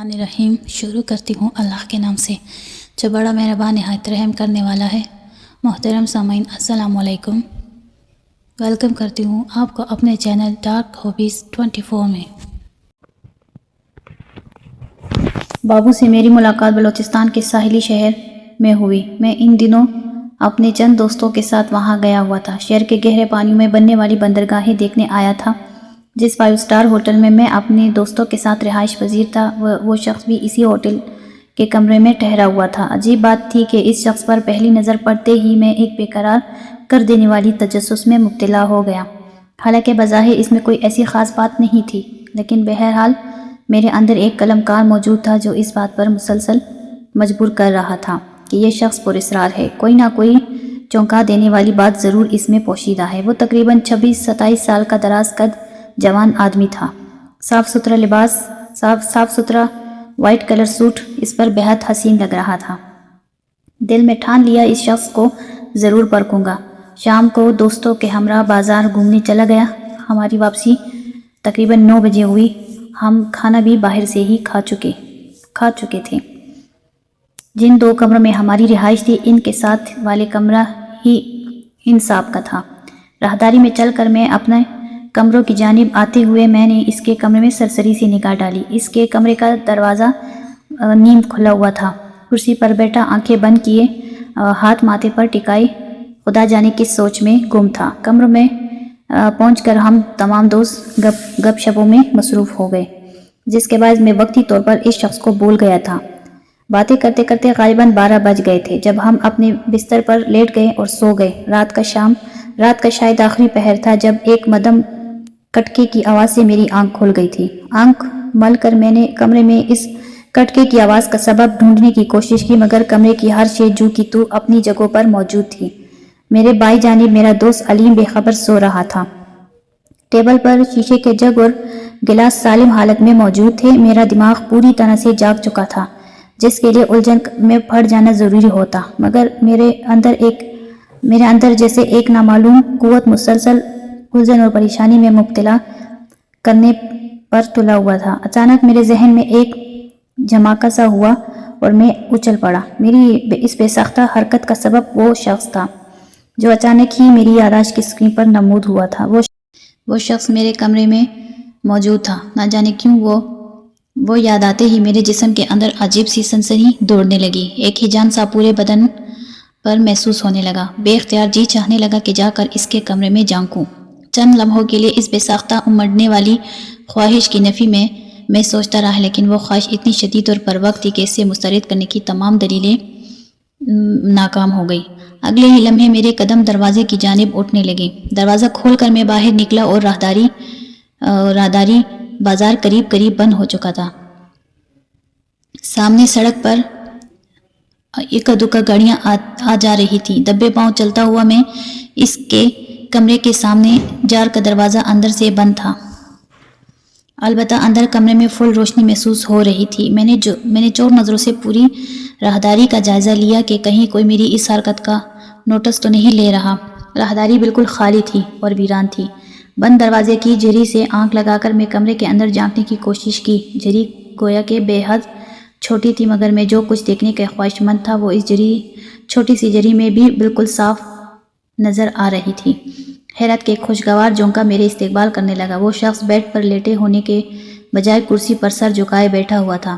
الرحیم شروع کرتی ہوں اللہ کے نام سے جو بڑا مہربان نہایت رحم کرنے والا ہے۔ محترم سامعین السلام علیکم، ویلکم کرتی ہوں آپ کو اپنے چینل ڈارک ہابیز 24 میں۔ بابو سے میری ملاقات بلوچستان کے ساحلی شہر میں ہوئی۔ میں ان دنوں اپنے چند دوستوں کے ساتھ وہاں گیا ہوا تھا۔ شہر کے گہرے پانیوں میں بننے والی بندرگاہیں دیکھنے آیا تھا۔ جس 5 اسٹار ہوٹل میں اپنے دوستوں کے ساتھ رہائش پذیر تھا وہ شخص بھی اسی ہوٹل کے کمرے میں ٹھہرا ہوا تھا۔ عجیب بات تھی کہ اس شخص پر پہلی نظر پڑتے ہی میں ایک بے قرار کر دینے والی تجسس میں مبتلا ہو گیا۔ حالانکہ بظاہر اس میں کوئی ایسی خاص بات نہیں تھی، لیکن بہرحال میرے اندر ایک قلم کار موجود تھا جو اس بات پر مسلسل مجبور کر رہا تھا کہ یہ شخص پراسرار ہے۔ کوئی نہ کوئی چونکا دینے والی بات ضرور اس میں پوشیدہ ہے۔ وہ تقریباً 26-27 سال کا دراز قد جوان آدمی تھا۔ صاف ستھرا لباس، صاف ستھرا وائٹ کلر سوٹ اس پر بہت حسین لگ رہا تھا۔ دل میں ٹھان لیا اس شخص کو ضرور پرکھوں گا۔ شام کو دوستوں کے ہمراہ بازار گھومنے چلا گیا۔ ہماری واپسی تقریباً 9 بجے ہوئی۔ ہم کھانا بھی باہر سے ہی کھا چکے تھے۔ جن 2 کمروں میں ہماری رہائش تھی ان کے ساتھ والے کمرہ ہی انصاف کا تھا۔ راہداری میں چل کر میں اپنے کمروں کی جانب آتے ہوئے میں نے اس کے کمرے میں سرسری سے نگاہ ڈالی۔ اس کے کمرے کا دروازہ نیم کھلا ہوا تھا۔ کرسی پر بیٹھا آنکھیں بند کیے ہاتھ ماتھے پر ٹکائے خدا جانے کس سوچ میں گم تھا۔ کمروں میں پہنچ کر ہم تمام دوست گپ شپوں میں مصروف ہو گئے، جس کے باعث میں وقتی طور پر اس شخص کو بھول گیا تھا۔ باتیں کرتے کرتے غالباً 12 بج گئے تھے جب ہم اپنے بستر پر لیٹ گئے اور سو گئے۔ رات کا شاید آخری پہر تھا جب ایک مدھم کٹکے کی آواز سے میری آنکھ کھل گئی تھی۔ آنکھ مل کر میں نے کمرے میں اس کٹکے کی آواز کا سبب ڈھونڈنے کی کوشش کی، مگر کمرے کی ہر شے جو کی تو اپنی جگہوں پر موجود تھی۔ میرے بائیں جانب میرا دوست علیم بے خبر سو رہا تھا۔ ٹیبل پر شیشے کے جگ اور گلاس سالم حالت میں موجود تھے۔ میرا دماغ پوری طرح سے جاگ چکا تھا، جس کے لیے الجھن میں پڑ جانا ضروری ہوتا، مگر میرے اندر جیسے ایک نامعلوم قوت مسلسل الجھن اور پریشانی میں مبتلا کرنے پر تلا ہوا تھا۔ اچانک میرے ذہن میں ایک جھماکا سا ہوا اور میں اچھل پڑا۔ میری اس بے ساختہ حرکت کا سبب وہ شخص تھا جو اچانک ہی میری یادداشت کی اسکرین پر نمود ہوا تھا۔ وہ شخص میرے کمرے میں موجود تھا۔ نہ جانے کیوں وہ یاد آتے ہی میرے جسم کے اندر عجیب سی سنسنی دوڑنے لگی۔ ایک ہیجان سا پورے بدن پر محسوس ہونے لگا۔ بے اختیار جی چاہنے لگا کہ جا کر اس کے کمرے میں جھانکوں۔ چند لمحوں کے لیے اس بے ساختہ امڑنے والی خواہش کی نفی میں سوچتا رہا، لیکن وہ خواہش اتنی شدید اور پر وقت تھی کہ اسے مسترد کرنے کی تمام دلیلیں ناکام ہو گئی۔ اگلے ہی لمحے میرے قدم دروازے کی جانب اٹھنے لگے۔ دروازہ کھول کر میں باہر نکلا اور راہداری بازار قریب بند ہو چکا تھا۔ سامنے سڑک پر اکا دکا گاڑیاں آ جا رہی تھیں۔ دبے پاؤں چلتا ہوا میں اس کے کمرے کے سامنے جار کا دروازہ اندر سے بند تھا۔ البتہ اندر کمرے میں فل روشنی محسوس ہو رہی تھی۔ میں نے چور نظروں سے پوری راہداری کا جائزہ لیا کہ کہیں کوئی میری اس حرکت کا نوٹس تو نہیں لے رہا۔ راہداری بالکل خالی تھی اور ویران تھی۔ بند دروازے کی جھری سے آنکھ لگا کر میں کمرے کے اندر جھانکنے کی کوشش کی۔ جھری گویا کہ بے حد چھوٹی تھی، مگر میں جو کچھ دیکھنے کا خواہش مند تھا وہ اس چھوٹی سی جھری میں بھی بالکل صاف نظر آ رہی تھی۔ حیرت کے خوشگوار جھونکا میرے استقبال کرنے لگا۔ وہ شخص بیڈ پر لیٹے ہونے کے بجائے کرسی پر سر جھکائے بیٹھا ہوا تھا،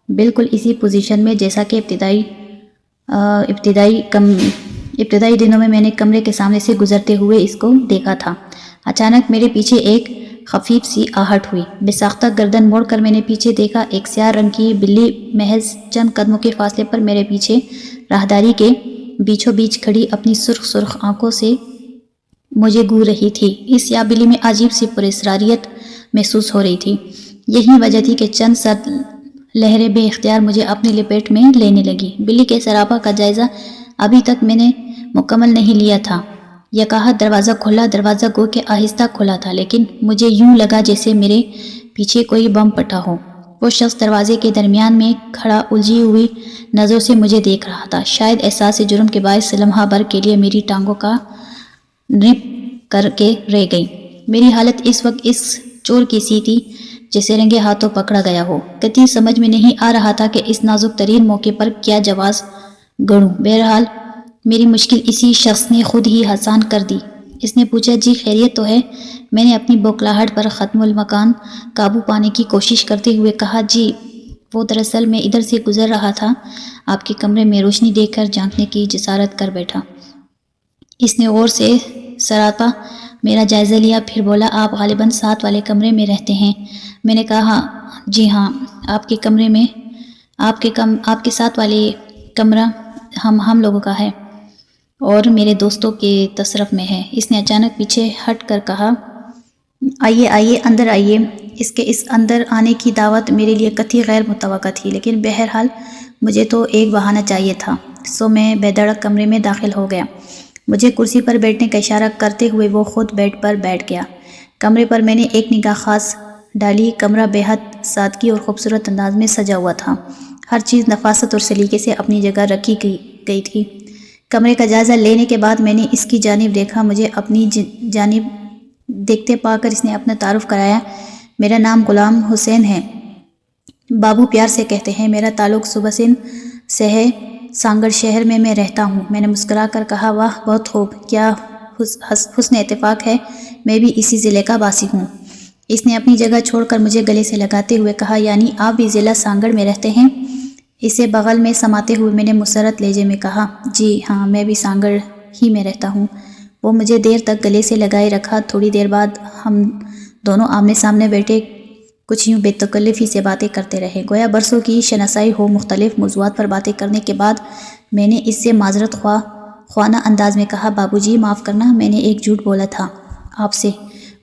بالکل اسی پوزیشن میں جیسا کہ ابتدائی دنوں میں نے کمرے کے سامنے سے گزرتے ہوئے اس کو دیکھا تھا۔ اچانک میرے پیچھے ایک خفیف سی آہٹ ہوئی۔ بے ساختہ گردن موڑ کر میں نے پیچھے دیکھا۔ ایک سیاہ رنگ کی بلی محض چند قدموں کے فاصلے پر میرے پیچھے راہداری کے بیچوں بیچ کھڑی اپنی سرخ آنکھوں سے مجھے گھور رہی تھی۔ اس سیاہ بلی میں عجیب سی پراسراریت محسوس ہو رہی تھی۔ یہی وجہ تھی کہ چند سرد لہریں بے اختیار مجھے اپنی لپیٹ میں لینے لگی۔ بلی کے سراپا کا جائزہ ابھی تک میں نے مکمل نہیں لیا تھا۔ یکاہت دروازہ گو کہ آہستہ کھلا تھا، لیکن مجھے یوں لگا جیسے میرے پیچھے کوئی بم پٹا ہو۔ وہ شخص دروازے کے درمیان میں کھڑا الجھی ہوئی نظروں سے مجھے دیکھ رہا تھا۔ شاید احساس جرم کے باعث لمحہ بھر کے لیے میری ٹانگوں کا نپ کر کے رہ گئی۔ میری حالت اس وقت اس چور کی سی تھی جسے رنگے ہاتھوں پکڑا گیا ہو۔ کتھی سمجھ میں نہیں آ رہا تھا کہ اس نازک ترین موقع پر کیا جواز گڑھوں۔ بہرحال میری مشکل اسی شخص نے خود ہی آسان کر دی۔ اس نے پوچھا، جی خیریت تو ہے؟ میں نے اپنی بوکھلاہٹ پر ختم المکان قابو پانے کی کوشش کرتے ہوئے کہا، جی وہ دراصل میں ادھر سے گزر رہا تھا، آپ کے کمرے میں روشنی دیکھ کر جھانکنے کی جسارت کر بیٹھا۔ اس نے غور سے سراپا میرا جائزہ لیا، پھر بولا، آپ غالباً 7 والے کمرے میں رہتے ہیں؟ میں نے کہا، جی ہاں، آپ کے کمرے میں آپ کے 7 والے کمرہ ہم لوگوں کا ہے اور میرے دوستوں کے تصرف میں ہے۔ اس نے اچانک پیچھے ہٹ کر کہا، آئیے آئیے اندر آئیے۔ اس اندر آنے کی دعوت میرے لیے کتھی غیر متوقع تھی، لیکن بہرحال مجھے تو ایک بہانہ چاہیے تھا، سو میں بے دھڑک کمرے میں داخل ہو گیا۔ مجھے کرسی پر بیٹھنے کا اشارہ کرتے ہوئے وہ خود بیڈ پر بیٹھ گیا۔ کمرے پر میں نے ایک نگاہ خاص ڈالی۔ کمرہ بے حد سادگی اور خوبصورت انداز میں سجا ہوا تھا۔ ہر چیز نفاست اور سلیقے سے اپنی جگہ رکھی گئی تھی۔ کمرے کا جائزہ لینے کے بعد میں نے اس کی جانب دیکھا۔ مجھے اپنی جانب دیکھتے پا کر اس نے اپنا تعارف کرایا۔ میرا نام غلام حسین ہے، بابو پیار سے کہتے ہیں۔ میرا تعلق صوبہ سندھ سے ہے، سانگڑ شہر میں رہتا ہوں۔ میں نے مسکرا کر کہا، واہ بہت خوب، کیا حسن اتفاق ہے، میں بھی اسی ضلع کا باسی ہوں۔ اس نے اپنی جگہ چھوڑ کر مجھے گلے سے لگاتے ہوئے کہا، یعنی آپ بھی ضلع سانگڑ میں رہتے ہیں؟ اسے بغل میں سماتے ہوئے میں نے مسرت لہجے میں کہا، جی ہاں، میں بھی سانگڑ ہی میں رہتا ہوں۔ وہ مجھے دیر تک گلے سے لگائے رکھا۔ تھوڑی دیر بعد ہم دونوں آمنے سامنے بیٹھے کچھ یوں بے تکلفی سے باتیں کرتے رہے، گویا برسوں کی شناسائی ہو۔ مختلف موضوعات پر باتیں کرنے کے بعد میں نے اس سے معذرت خواہ انداز میں کہا، بابو جی معاف کرنا، میں نے ایک جھوٹ بولا تھا آپ سے۔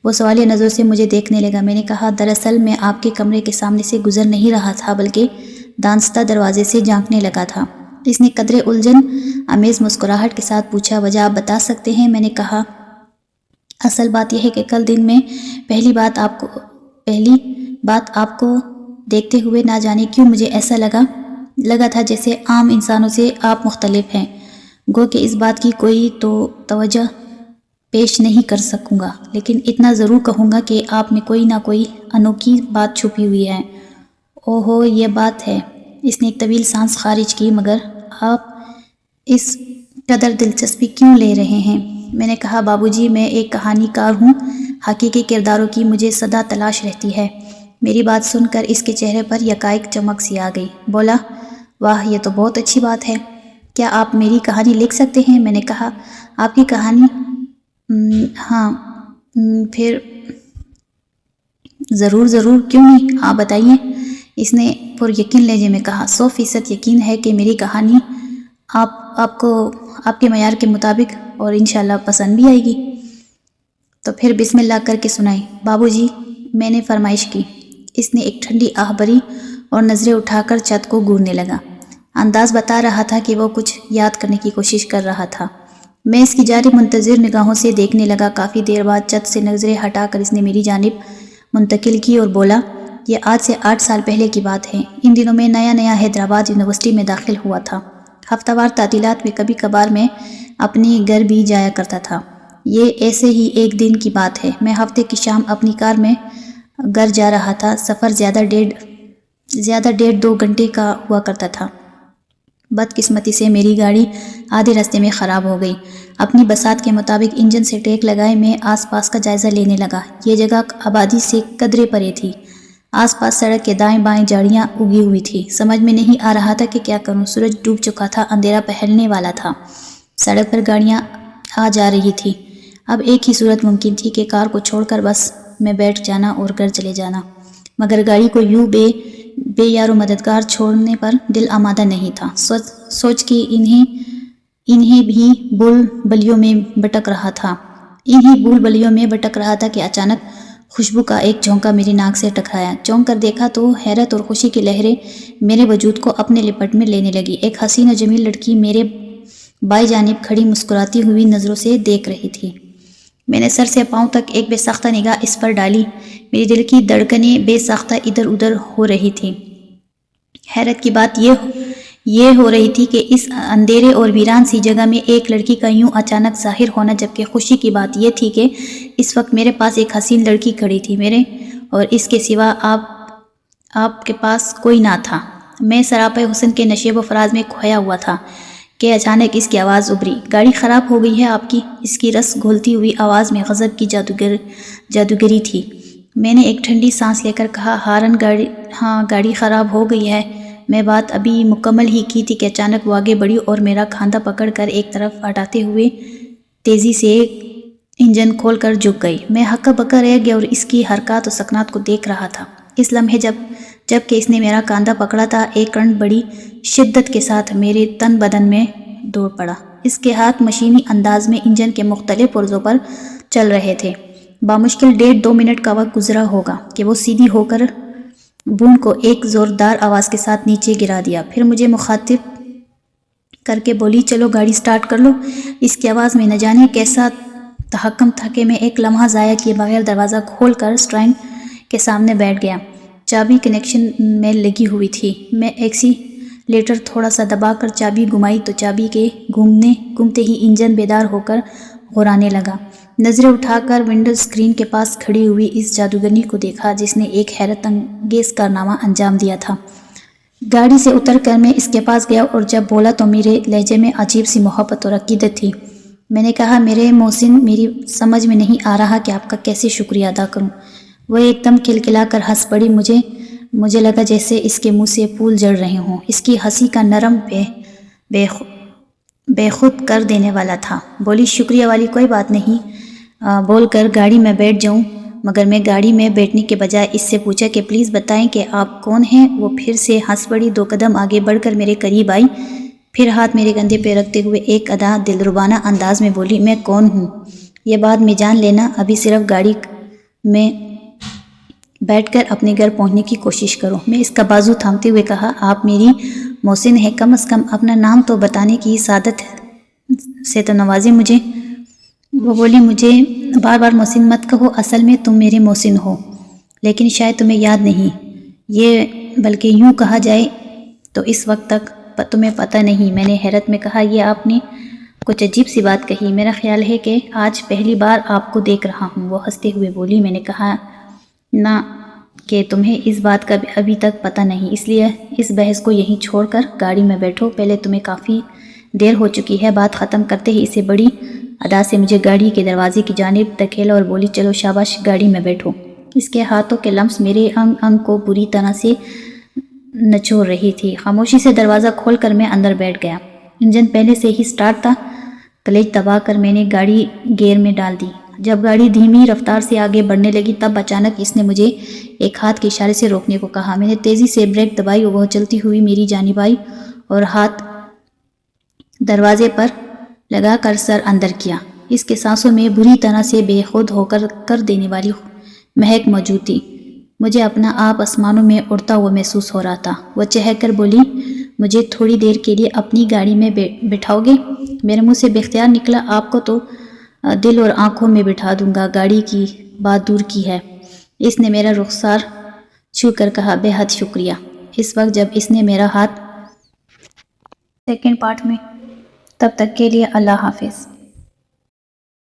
وہ سوالیہ نظروں سے مجھے دیکھنے لگا۔ میں نے کہا، دراصل میں آپ کے کمرے کے سامنے سے گزر نہیں رہا تھا، بلکہ دانستہ دروازے سے جھانکنے لگا تھا۔ اس نے قدرے الجھن آمیز مسکراہٹ کے ساتھ پوچھا، وجہ آپ بتا سکتے ہیں؟ میں نے کہا، اصل بات یہ ہے کہ کل دن میں پہلی بات آپ کو دیکھتے ہوئے نہ جانے کیوں مجھے ایسا لگا تھا جیسے عام انسانوں سے آپ مختلف ہیں۔ گو کہ اس بات کی کوئی تو توجہ پیش نہیں کر سکوں گا، لیکن اتنا ضرور کہوں گا کہ آپ میں کوئی نہ کوئی انوکھی بات چھپی ہوئی ہے۔ اوہو، یہ بات ہے؟ اس نے ایک طویل سانس خارج کی، مگر آپ اس قدر دلچسپی کیوں لے رہے ہیں؟ میں نے کہا، بابو جی میں ایک کہانی کار ہوں، حقیقی کرداروں کی مجھے سدا تلاش رہتی ہے۔ میری بات سن کر اس کے چہرے پر یکائک چمک سی آ گئی۔ بولا، واہ یہ تو بہت اچھی بات ہے، کیا آپ میری کہانی لکھ سکتے ہیں؟ میں نے کہا، آپ کی کہانی؟ ہاں، پھر ضرور، کیوں نہیں، آپ بتائیے۔ اس نے پر یقین لہجے میں کہا، 100% یقین ہے کہ میری کہانی آپ کو آپ کے معیار کے مطابق اور انشاءاللہ پسند بھی آئے گی۔ تو پھر بسم اللہ کر کے سنائی بابو جی، میں نے فرمائش کی۔ اس نے ایک ٹھنڈی آہ بھری اور نظریں اٹھا کر چھت کو گھورنے لگا۔ انداز بتا رہا تھا کہ وہ کچھ یاد کرنے کی کوشش کر رہا تھا۔ میں اس کی جاری منتظر نگاہوں سے دیکھنے لگا۔ کافی دیر بعد چھت سے نظریں ہٹا کر اس نے میری جانب منتقل کی اور بولا، یہ آج سے 8 سال پہلے کی بات ہے۔ ان دنوں میں نیا حیدرآباد یونیورسٹی میں داخل ہوا تھا۔ ہفتہ وار تعطیلات میں کبھی کبھار میں اپنی گھر بھی جایا کرتا تھا۔ یہ ایسے ہی ایک دن کی بات ہے، میں ہفتے کی شام اپنی کار میں گھر جا رہا تھا۔ سفر زیادہ 1.5-2 گھنٹے کا ہوا کرتا تھا۔ بدقسمتی سے میری گاڑی آدھے راستے میں خراب ہو گئی۔ اپنی بساط کے مطابق انجن سے ٹیک لگائے میں آس پاس کا جائزہ لینے لگا۔ یہ جگہ آبادی سے قدرے پرے تھی۔ آس پاس سڑک کے دائیں بائیں جھاڑیاں اگی ہوئی تھی۔ سمجھ میں نہیں آ رہا تھا کہ کیا کروں۔ سورج ڈوب چکا تھا، اندھیرا پہلنے والا تھا۔ سڑک پر گاڑیاں آ جا رہی تھی۔ اب ایک ہی صورت ممکن تھی کہ کار کو چھوڑ کر بس میں بیٹھ جانا اور گھر چلے جانا، مگر گاڑی کو یوں بے یار و مددگار چھوڑنے پر دل آمادہ نہیں تھا۔ سوچ کے انہیں بھی بول بلیوں میں بھٹک رہا تھا کہ اچانک خوشبو کا ایک جھونکا میری ناک سے ٹکرایا۔ چونک کر دیکھا تو حیرت اور خوشی کی لہریں میرے وجود کو اپنے لپٹ میں لینے لگی۔ ایک حسین و جمیل لڑکی میرے بائیں جانب کھڑی مسکراتی ہوئی نظروں سے دیکھ رہی تھی۔ میں نے سر سے پاؤں تک ایک بے ساختہ نگاہ اس پر ڈالی۔ میری دل کی دھڑکنیں بے ساختہ ادھر ادھر ہو رہی تھیں۔ حیرت کی بات یہ ہو رہی تھی کہ اس اندھیرے اور ویران سی جگہ میں ایک لڑکی کا یوں اچانک ظاہر ہونا، جبکہ خوشی کی بات یہ تھی کہ اس وقت میرے پاس ایک حسین لڑکی کھڑی تھی۔ میرے اور اس کے سوا آپ کے پاس کوئی نہ تھا۔ میں سراپے حسن کے نشیب و فراز میں کھویا ہوا تھا کہ اچانک اس کی آواز ابھری، گاڑی خراب ہو گئی ہے آپ کی؟ اس کی رس گھولتی ہوئی آواز میں غضب کی جادوگری تھی۔ میں نے ایک ٹھنڈی سانس لے کر کہا، ہاں گاڑی خراب ہو گئی ہے۔ میں بات ابھی مکمل ہی کی تھی کہ اچانک وہ آگے بڑھی اور میرا کھاندا پکڑ کر ایک طرف ہٹاتے ہوئے تیزی سے انجن کھول کر جھک گئی۔ میں ہکا بکا رہ گیا اور اس کی حرکات و سکنات کو دیکھ رہا تھا۔ اس لمحے جب کہ اس نے میرا کاندھا پکڑا تھا، ایک کرنٹ بڑی شدت کے ساتھ میرے تن بدن میں دوڑ پڑا۔ اس کے ہاتھ مشینی انداز میں انجن کے مختلف پرزوں پر چل رہے تھے۔ بامشکل 1.5-2 منٹ کا وقت گزرا ہوگا کہ وہ سیدھی ہو کر بون کو ایک زوردار آواز کے ساتھ نیچے گرا دیا۔ پھر مجھے مخاطب کر کے بولی، چلو گاڑی سٹارٹ کر لو۔ اس کی آواز میں نہ جانے کیسا تحکم تھا کہ میں ایک لمحہ ضائع کیے بغیر دروازہ کھول کر سٹیئرنگ کے سامنے بیٹھ گیا۔ چابی کنیکشن میں لگی ہوئی تھی۔ میں ایکسیلیٹر تھوڑا سا دبا کر چابی گھمائی تو چابی کے گھومتے ہی انجن بیدار ہو کر غرانے لگا۔ نظریں اٹھا کر ونڈو اسکرین کے پاس کھڑی ہوئی اس جادوگرنی کو دیکھا جس نے ایک حیرت انگیز کارنامہ انجام دیا تھا۔ گاڑی سے اتر کر میں اس کے پاس گیا اور جب بولا تو میرے لہجے میں عجیب سی محبت اور عقیدت تھی۔ میں نے کہا، میرے محسن، میری سمجھ میں نہیں آ رہا کہ آپ کا کیسے شکریہ ادا کروں۔ وہ ایک دم کھلکھلا کر ہنس پڑی۔ مجھے لگا جیسے اس کے منہ سے پھول جھڑ رہے ہوں۔ اس کی ہنسی کا نرم بے خود کر دینے والا تھا۔ بولی، شکریہ والی کوئی بات نہیں بول کر گاڑی میں بیٹھ جاؤں، مگر میں گاڑی میں بیٹھنے کے بجائے اس سے پوچھا کہ پلیز بتائیں کہ آپ کون ہیں۔ وہ پھر سے ہنس پڑی، 2 قدم آگے بڑھ کر میرے قریب آئی، پھر ہاتھ میرے کندھے پہ رکھتے ہوئے ایک ادا دلربانہ انداز میں بولی، میں کون ہوں یہ بعد میں جان لینا، ابھی صرف گاڑی میں بیٹھ کر اپنے گھر پہنچنے کی کوشش کرو۔ میں اس کا بازو تھامتے ہوئے کہا، آپ میری محسن ہیں، کم از کم اپنا نام تو بتانے کی سعادت سے تو نوازیں مجھے۔ وہ بولی، مجھے بار بار محسن مت کہو، اصل میں تم میرے محسن ہو، لیکن شاید تمہیں یاد نہیں یہ، بلکہ یوں کہا جائے تو اس وقت تک تمہیں پتہ نہیں۔ میں نے حیرت میں کہا، یہ آپ نے کچھ عجیب سی بات کہی، میرا خیال ہے کہ آج پہلی بار آپ کو دیکھ رہا ہوں۔ وہ ہنستے ہوئے بولی، میں نے کہا نا کہ تمہیں اس بات کا ابھی تک پتہ نہیں، اس لیے اس بحث کو یہیں چھوڑ کر گاڑی میں بیٹھو، پہلے تمہیں کافی دیر ہو چکی ہے۔ بات ختم کرتے ہی اسے بڑی ادا سے مجھے گاڑی کے دروازے کی جانب دھکیلا اور بولی، چلو شاباش، گاڑی میں بیٹھو۔ اس کے ہاتھوں کے لمس میرے انگ کو بری طرح سے نچوڑ رہی تھی۔ خاموشی سے دروازہ کھول کر میں اندر بیٹھ گیا۔ انجن پہلے سے ہی سٹارٹ تھا۔ کلچ دبا کر میں نے گاڑی گیئر میں ڈال دی۔ جب گاڑی دھیمی رفتار سے آگے بڑھنے لگی تب اچانک اس نے مجھے ایک ہاتھ کے اشارے سے روکنے کو کہا۔ میں نے تیزی سے بریک دبائی اور وہ چلتی ہوئی میری جانب آئی اور ہاتھ دروازے پر لگا کر سر اندر کیا۔ اس کے سانسوں میں بری طرح سے بے خود ہو کر دینے والی مہک موجود تھی۔ مجھے اپنا آپ آسمانوں میں اڑتا ہوا محسوس ہو رہا تھا۔ وہ چہک کر بولی، مجھے تھوڑی دیر کے لیے اپنی گاڑی میں بٹھاؤ گے؟ میرے منہ سے بے اختیار نکلا، آپ کو تو دل اور آنکھوں میں بٹھا دوں گا، گاڑی کی بات دور کی ہے۔ اس نے میرا رخسار چھو کر کہا، بے حد شکریہ۔ اس وقت جب اس نے میرا ہاتھ سیکنڈ پارٹ میں، تب تک کے لیے اللہ حافظ۔